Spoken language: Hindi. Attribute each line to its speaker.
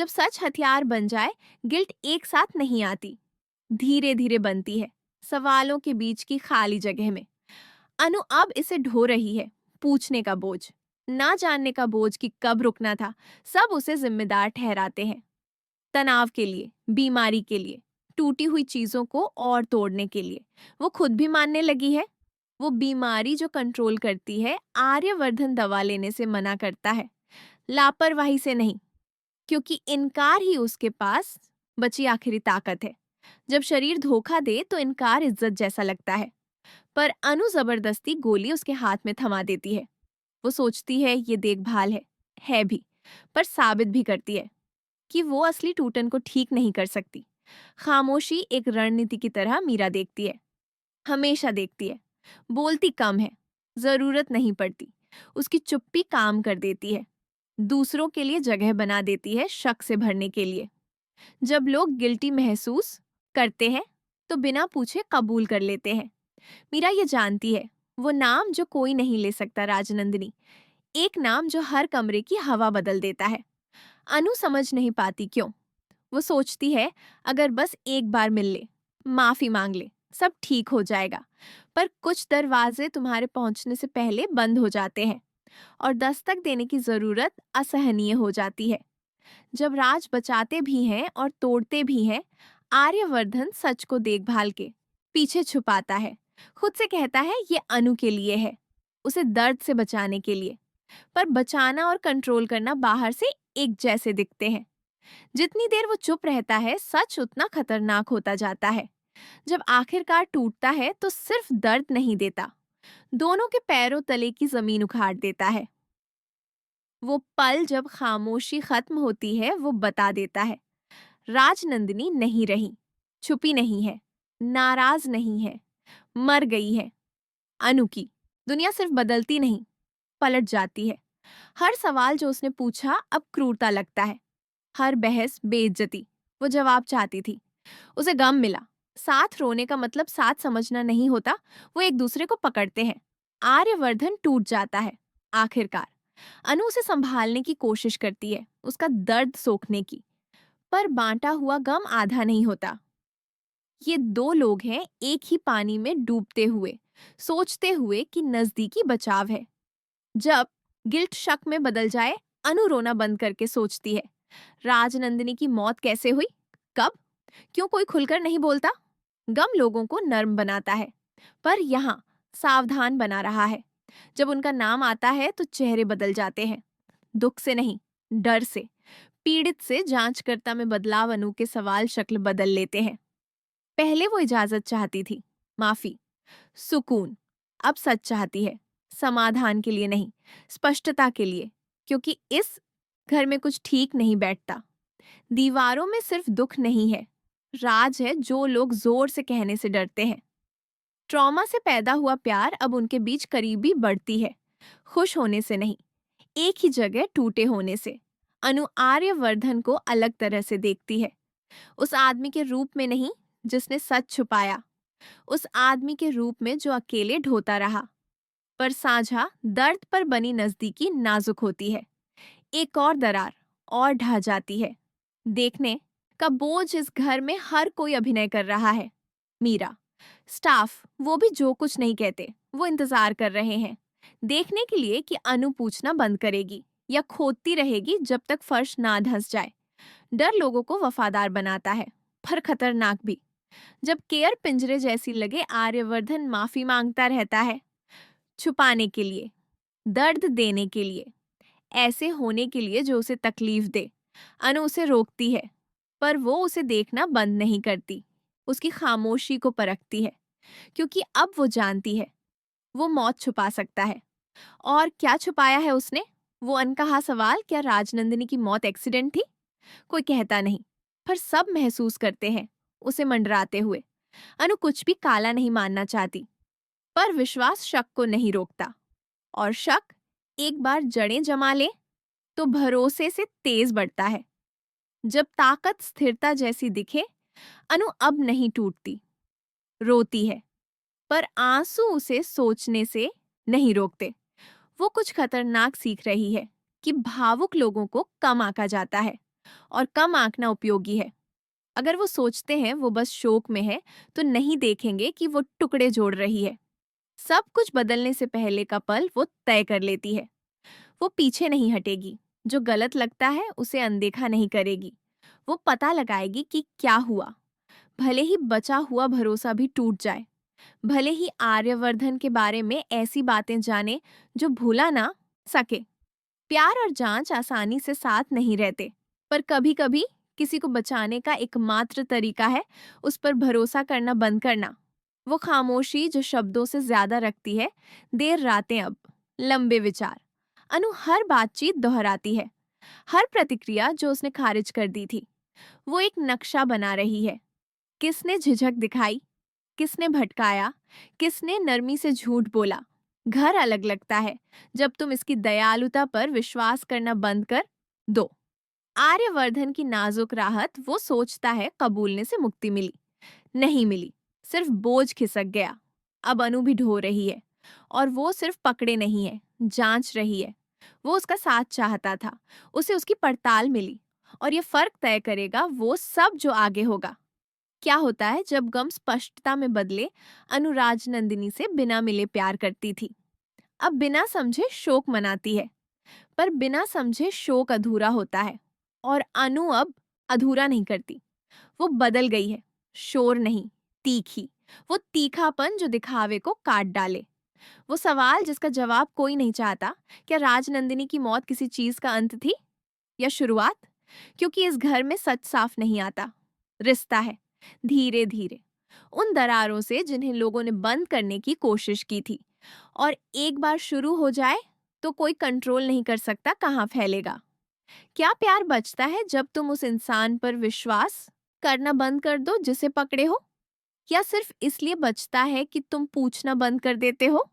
Speaker 1: जब सच हथियार बन जाए, गिल्ट एक साथ नहीं आती, धीरे धीरे बनती है, सवालों के बीच की खाली जगह में। अनु अब इसे ढो रही है, पूछने का बोझ, ना जानने का बोझ कि कब रुकना था। सब उसे जिम्मेदार ठहराते हैं, तनाव के लिए, बीमारी के लिए, टूटी हुई चीजों को और तोड़ने के लिए। वो खुद भी मानने लगी है। वो बीमारी जो कंट्रोल करती है, आर्यवर्धन दवा लेने से मना करता है, लापरवाही से नहीं, क्योंकि इनकार ही उसके पास बची आखिरी ताकत है। जब शरीर धोखा दे तो इनकार इज्जत जैसा लगता है। पर अनु जबरदस्ती गोली उसके हाथ में थमा देती है। वो सोचती है ये देखभाल है भी, पर साबित भी करती है कि वो असली टूटन को ठीक नहीं कर सकती। खामोशी एक रणनीति की तरह मीरा देखती है, हमेशा देखती है। बोलती कम है, जरूरत नहीं पड़ती। उसकी चुप्पी काम कर देती है, दूसरों के लिए जगह बना देती है, शक से भरने के लिए। जब लोग गिल्टी महसूस करते हैं तो बिना पूछे कबूल कर लेते हैं। मीरा ये जानती है, वो नाम जो कोई नहीं ले सकता, राजनंदिनी, एक नाम जो हर कमरे की हवा बदल देता है। अनु समझ नहीं पाती क्यों। वो सोचती है अगर बस एक बार मिल ले, माफी मांग ले, सब ठीक हो जाएगा। पर कुछ दरवाजे तुम्हारे पहुंचने से पहले बंद हो जाते हैं और दस्तक देने की जरूरत असहनीय हो जाती है। जब राज बचाते भी हैं और तोड़ते भी हैं, आर्यवर्धन सच को देखभाल के पीछे छुपाता है। खुद से कहता है ये अनु के लिए है, उसे दर्द से बचाने के लिए। पर बचाना और कंट्रोल करना बाहर से एक जैसे दिखते हैं। जितनी देर वो चुप रहता है, सच उतना खतरनाक होता जाता है। जब आखिरकार टूटता है तो सिर्फ दर्द नहीं देता, दोनों के पैरों तले की जमीन उखाड़ देता है। वो पल जब खामोशी खत्म होती है, वो बता देता है, राजनंदिनी नहीं रही, छुपी नहीं है, नाराज नहीं है, मर गई है। अनु की दुनिया सिर्फ बदलती नहीं, पलट जाती है। हर सवाल जो उसने पूछा अब क्रूरता लगता है, हर बहस बेइज्जती। वो जवाब चाहती थी, उसे गम मिला। साथ रोने का मतलब साथ समझना नहीं होता। वो एक दूसरे को पकड़ते हैं। आर्यवर्धन टूट जाता है आखिरकार। अनु उसे संभालने की कोशिश करती है, उसका दर्द सोखने की। पर बांटा हुआ गम आधा नहीं होता। ये दो लोग हैं, एक ही पानी में डूबते हुए, सोचते हुए कि नजदीकी बचाव है। जब गिल्ट शक में बदल जाए, अनु रोना बंद करके सोचती है, राजनंदिनी की मौत कैसे हुई, कब, क्यों कोई खुलकर नहीं बोलता। गम लोगों को नर्म बनाता है, पर यहाँ सावधान बना रहा है। जब उनका नाम आता है तो चेहरे बदल जाते हैं, दुख से नहीं, डर से, पीड़ित से। जांचकर्ता में बदलाव अनु के सवाल शक्ल बदल लेते हैं। पहले वो इजाजत चाहती थी, माफी, सुकून। अब सच चाहती है, समाधान के लिए नहीं, स्पष्टता के लिए। क्योंकि इस घर में कुछ ठीक नहीं बैठता। दीवारों में सिर्फ दुख नहीं है, राज है जो लोग जोर से कहने से डरते हैं। ट्रॉमा से पैदा हुआ प्यार अब उनके बीच करीबी बढ़ती है, खुश होने से नहीं, एक ही जगह टूटे होने से। अनु आर्यवर्धन को अलग तरह से देखती है, उस आदमी के रूप में नहीं जिसने सच छुपाया, उस आदमी के रूप में जो अकेले ढोता रहा। पर साझा दर्द पर बनी नजदीकी नाजुक होती है। एक और दरार और ढह जाती है। देखने का बोझ इस घर में हर कोई अभिनय कर रहा है। मीरा, स्टाफ, वो भी जो कुछ नहीं कहते। वो इंतजार कर रहे हैं, देखने के लिए कि अनु पूछना बंद करेगी या खोदती रहेगी जब तक फर्श ना धंस जाए। डर लोगों को वफादार बनाता है, पर खतरनाक भी। जब केयर पिंजरे जैसी लगे, आर्यवर्धन माफी मांगता रहता है, छुपाने के लिए, दर्द देने के लिए, ऐसे होने के लिए जो उसे तकलीफ दे। अनु उसे रोकती है, पर वो उसे देखना बंद नहीं करती, उसकी खामोशी को परखती है। क्योंकि अब वो जानती है, वो मौत छुपा सकता है। और क्या छुपाया है उसने? वो अनकहा सवाल, क्या राजनंदिनी की मौत एक्सीडेंट थी? कोई कहता नहीं, पर सब महसूस करते हैं उसे मंडराते हुए। अनु कुछ भी काला नहीं मानना चाहती, पर विश्वास शक को नहीं रोकता। और शक एक बार जड़ें जमा ले तो भरोसे से तेज बढ़ता है। जब ताकत स्थिरता जैसी दिखे, अनु अब नहीं टूटती, रोती है। पर आंसू उसे सोचने से नहीं रोकते। वो कुछ खतरनाक सीख रही है कि भावुक लोगों को कम आंका जाता है। और कम आंकना उपयोगी है। अगर वो सोचते हैं वो बस शोक में है, तो नहीं देखेंगे कि वो टुकड़े जोड़ रही है। सब कुछ बदलने से पहले का पल वो तय कर लेती है। वो पीछे नहीं हटेगी। जो गलत लगता है उसे अनदेखा नहीं करेगी। वो पता लगाएगी कि क्या हुआ। भले ही बचा हुआ भरोसा भी टूट जाए, भले ही आर्यवर्धन के बारे में ऐसी बातें जाने जो भूला ना सके। प्यार और जांच आसानी से साथ नहीं रहते, पर कभी-कभी किसी को बचाने का एकमात्र तरीका है उस पर भरोसा करना बंद करना। वो खामोशी जो शब्दों से ज्यादा रखती है, देर रातें अब, लंबे विचार। अनु हर बातचीत दोहराती है, हर प्रतिक्रिया जो उसने खारिज कर दी थी। वो एक नक्शा बना रही है। किसने झिझक दिखाई, किसने भटकाया, किसने नरमी से झूठ बोला। घर अलग लगता है जब तुम इसकी दयालुता पर विश्वास करना बंद कर दो। आर्यवर्धन की नाजुक राहत वो सोचता है कबूलने से मुक्ति मिली, नहीं मिली। सिर्फ बोझ खिसक गया। अब अनु भी ढो रही है, और वो सिर्फ पकड़े नहीं है, जांच रही है। वो उसका साथ चाहता था, उसे उसकी पड़ताल मिली, और ये फर्क तय करेगा वो सब जो आगे होगा। क्या होता है जब गम स्पष्टता में बदले। अनुराज नंदिनी से बिना मिले प्यार करती थी, अब बिना समझे शोक मनाती है। पर बिना समझे शोक अधूरा होता है, और अनु अब अधूरा नहीं करती। वो बदल गई है, शोर नहीं, तीखी। वो तीखापन जो दिखावे को काट डाले। वो सवाल जिसका जवाब कोई नहीं चाहता, क्या राजनंदिनी की मौत किसी चीज का अंत थी या शुरुआत? क्योंकि इस घर में सच साफ नहीं आता, रिश्ता है, धीरे धीरे। उन दरारों से जिन्हें लोगों ने बंद करने की कोशिश की थी, और एक बार शुरू हो जाए तो कोई कंट्रोल नहीं कर सकता कहाँ फैलेगा। क्या प्यार बचता है जब तुम उस इंसान पर विश्वास करना बंद कर दो जिसे पकड़े हो, या सिर्फ इसलिए बचता है कि तुम पूछना बंद कर देते हो?